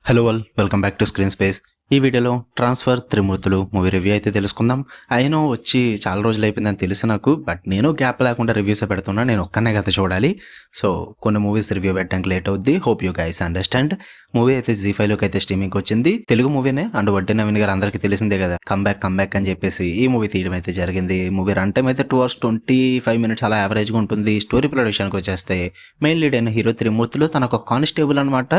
Hello all, welcome back to screen space. ఈ వీడియోలో transfer త్రిమూర్తులు movie review అయితే తెలుసుకుందాం. అయినో వచ్చి చాలా రోజులు అయిపోయిందని తెలుసు నాకు, బట్ నేను గ్యాప్ లేకుండా రివ్యూస్ పెడుతున్నా. నేను ఒక్కనే కదా చూడాలి, సో కొన్ని మూవీస్ రివ్యూ పెట్టడానికి లేట్ అవుద్ది. Hope you guys understand. Movie అయితే జీ5లోకి అయితే స్ట్రీమింగ్ వచ్చింది. తెలుగు మూవీనే, అండ్ వడ్డీ నవీన్ గారు అందరికీ తెలిసిందే కదా, కమ్బ్యాక్ అని చెప్పేసి ఈ మూవీ తీయడం అయితే జరిగింది. మూవీ రన్ టైం అయితే 2 hours 25 minutes అలా యావరేజ్గా ఉంటుంది. స్టోరీ ప్లాట్ విషయానికి వచ్చేస్తే మెయిన్ లీడ్ అయిన హీరో త్రిమూర్తులు తనకు ఒక కానిస్టేబుల్ అనమాట.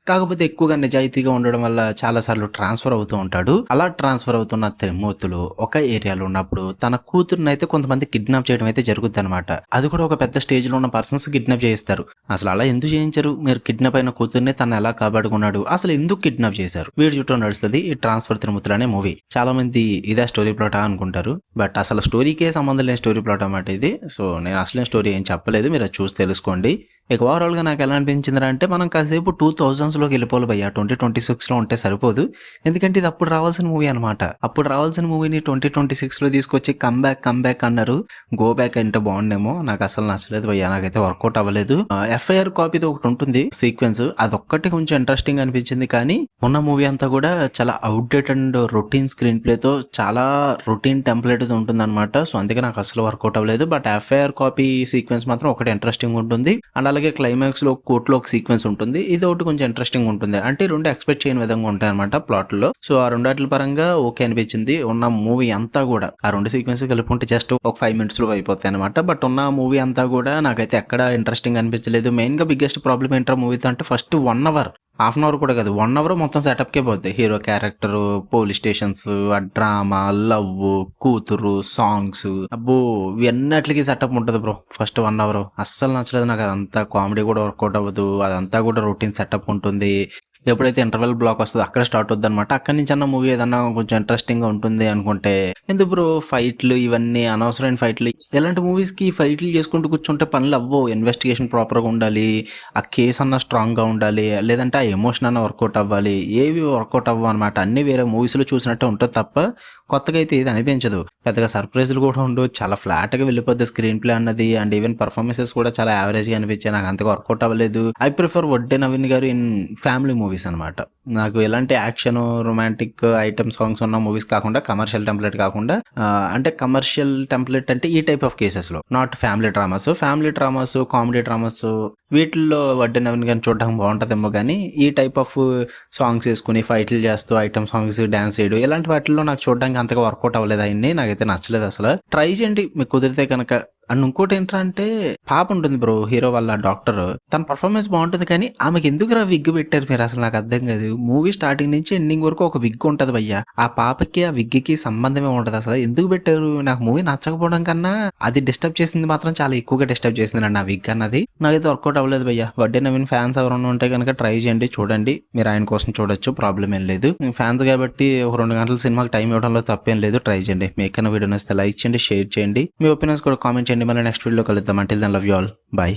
కాకపోతే ఎక్కువగా నిజాయితీగా ఉండడం వల్ల చాలాసార్లు ట్రాన్స్ఫర్ అవుతూ ఉంటాడు. అలా ట్రాన్స్ఫర్ అవుతున్న త్రిమూర్తులు ఒక ఏరియాలో ఉన్నప్పుడు తన కూతురుని అయితే కొంతమంది కిడ్నాప్ చేయడం అయితే జరుగుద్ది అనమాట. అది కూడా ఒక పెద్ద స్టేజ్ లో ఉన్న పర్సన్స్ కిడ్నాప్ చేయిస్తారు. అసలు అలా ఎందుకు చేయించారు? మీరు కిడ్నాప్ అయిన కూతుర్ని తను ఎలా కాపాడుకున్నాడు, అసలు ఎందుకు కిడ్నాప్ చేశారు, వీడి చుట్టూ నడుస్తుంది ఈ ట్రాన్స్ఫర్ త్రిమూర్తులు అనే మూవీ. చాలా మంది ఇదే స్టోరీ ప్లాట్ అనుకుంటారు, బట్ అసలు స్టోరీకే సంబంధం లేని స్టోరీ ప్లాట్ అన్నమాట ఇది. సో నేను అసలు స్టోరీ ఏం చెప్పలేదు, మీరు అది చూసి తెలుసుకోండి. ఇక ఓవరాల్ గా నాకు ఎలా అనిపించింది అంటే, మనం కాసేపు 2000s లోకి వెళ్ళిపోవాలి భయ్యా. 2026 లో ఉంటే సరిపోదు, ఎందుకంటే ఇది అప్పుడు రావాల్సిన మూవీ అనమాట. అప్పుడు రావాల్సిన మూవీని 2026 లో తీసుకొచ్చి కమ్బ్యాక్ అన్నారు. గో బ్యాక్ అంటే బాగుండేమో. నాకు అసలు నచ్చలేదు భయ్యా, నాకైతే వర్కౌట్ అవ్వలేదు. ఎఫ్ఐఆర్ కాపీతో ఒకటి ఉంటుంది సీక్వెన్స్, అదొక్కటి కొంచెం ఇంట్రెస్టింగ్ అనిపించింది, కానీ ఉన్న మూవీ అంతా కూడా చాలా అవుట్డేట్ అండ్ రొటీన్ స్క్రీన్ ప్లేతో చాలా రొటీన్ టెంప్లెట్ ఉంటుంది అనమాట. సో అందుకే నాకు అసలు వర్కౌట్ అవ్వలేదు. బట్ ఎఫ్ఐఆర్ కాపీ సీక్వెన్స్ మాత్రం ఒకటి ఇంట్రెస్టింగ్ ఉంటుంది, అండ్ అలాగే క్లైమాక్స్ లో కోర్టులో ఒక సీక్వెన్స్ ఉంటుంది. ఇది ఒకటి కొంచెం ఇంట్రెస్టింగ్ ఉంటుంది. అంటే రెండు ఎక్స్పెక్ట్ చేయని విధంగా ఉంటాయి అనమాట ప్లాట్ లో. సో ఆ రెండాట్ల పరంగా ఓకే అనిపించింది. ఉన్న మూవీ అంతా కూడా ఆ రెండు సీక్వెన్స్ కలుపుకుంటే జస్ట్ ఒక 5 minutes లో అయిపోతాయి అనమాట. బట్ ఉన్న మూవీ అంతా కూడా నాకైతే ఎక్కడ ఇంట్రెస్టింగ్ అనిపించలేదు. మెయిన్ గా బిగ్గెస్ట్ ప్రాబ్లమ్ ఏంటో మూవీతో అంటే, first 1 hour, half an hour కూడా కాదు, 1 hour మొత్తం సెటప్కే పోద్ది. హీరో క్యారెక్టర్, పోలీస్ స్టేషన్స్, ఆ డ్రామా, లవ్, కూతురు, సాంగ్స్, అబ్బో ఇవన్నిటికి సెటప్ ఉంటుంది బ్రో. ఫస్ట్ 1 hour అస్సలు నచ్చలేదు నాకు. అదంతా కామెడీ కూడా వర్కౌట్ అవ్వదు, అదంతా కూడా రొటీన్ సెటప్ ఉంటుంది. ఎప్పుడైతే ఇంటర్వెల్ బ్లాక్ వస్తుందో అక్కడ స్టార్ట్ అవుద్ది అనమాట. అక్కడి నుంచి అన్న మూవీ ఏదన్నా కొంచెం ఇంట్రెస్టింగ్ గా ఉంటుంది అనుకుంటే, ఎందుకు బ్రో ఫైట్లు ఇవన్నీ అనవసరమైన ఫైట్లు? ఇలాంటి మూవీస్ కి ఫైట్లు చేసుకుంటూ కూర్చుంటే పనులు అవ్వవు. ఇన్వెస్టిగేషన్ ప్రాపర్ గా ఉండాలి, ఆ కేసు అన్న స్ట్రాంగ్ గా ఉండాలి, లేదంటే ఆ ఎమోషన్ అన్న వర్కౌట్ అవ్వాలి. ఏవి వర్కౌట్ అవ్వవు అనమాట. అన్ని వేరే మూవీస్ లో చూసినట్టే ఉంటుంది తప్ప కొత్తగా అయితే ఇది అనిపించదు. పెద్దగా సర్ప్రైజ్లు కూడా ఉండవు, చాలా ఫ్లాట్ గా వెళ్ళిపోద్ది స్క్రీన్ ప్లే అన్నది. అండ్ ఈవెన్ పర్ఫార్మెన్సెస్ కూడా చాలా యావరేజ్ గా అనిపించాయి. నాకు అంతగా వర్కౌట్ అవ్వలేదు. ఐ ప్రిఫర్ వడ్డే నవీన్ గారు ఇన్ ఫ్యామిలీ మూవీస్ అనమాట. నాకు ఎలాంటి యాక్షన్, రొమాంటిక్ ఐటమ్ సాంగ్స్ ఉన్న మూవీస్ కాకుండా, కమర్షియల్ టెంప్లెట్ కాకుండా, అంటే కమర్షియల్ టెంప్లెట్ అంటే ఈ టైప్ ఆఫ్ కేసెస్ లో, not family dramas, comedy dramas, వీటిల్లో వడ్డే నవీన్ గారిని చూడడానికి బాగుంటుందేమో. కానీ ఈ టైప్ ఆఫ్ సాంగ్స్ వేసుకుని ఫైట్లు చేస్తూ ఐటమ్ సాంగ్స్ డాన్స్ చేయడం, ఇలాంటి వాటిల్లో నాకు చూడడానికి అంతగా వర్కౌట్ అవ్వలేదు. ఆయన్ని నాకైతే నచ్చలేదు. అసలు ట్రై చేయండి మీకు కుదిరితే కనుక. అండ్ ఇంకోటి ఏంటంటే, పాప ఉంటుంది బ్రో హీరో వాళ్ళ డాక్టర్, తన పర్ఫార్మెన్స్ బాగుంటుంది, కానీ ఆమెకి ఎందుకు విగ్ పెట్టారు మీరు? అసలు నాకు అర్థం కాదు. మూవీ స్టార్టింగ్ నుంచి ఎండింగ్ వరకు ఒక విగ్ ఉంటది భయ్యా. ఆ పాపకి ఆ విగ్ కి సంబంధమే ఉంటది. అసలు ఎందుకు పెట్టారు? నాకు మూవీ నచ్చకపోవడం కన్నా అది డిస్టర్బ్ చేసింది మాత్రం చాలా ఎక్కువగా డిస్టర్బ్ చేసింది నన్ను ఆ విగ్ అన్నది. నాకైతే వర్కౌట్ అవ్వలేదు భయ్యా. వడ్డే నవీన్ ఫ్యాన్స్ ఎవరైనా ఉంటే కనుక ట్రై చేయండి, చూడండి. మీరు ఆయన కోసం చూడొచ్చు, ప్రాబ్లం ఏం లేదు. ఫ్యాన్స్ కాబట్టి ఒక 2 గంటల సినిమాకి టైం ఇవ్వడంలో తప్పేం లేదు. ట్రై చేయండి. మీ ఎక్కడైనా వీడియో నచ్చితే లైక్ చేయండి, షేర్ చేయండి, మీ ఒపీనియన్స్ కూడా కామెంట్ చేయండి. మళ్ళీ నెక్స్ట్ వీడియోలో కలుద్దాం. Until then love you all, by.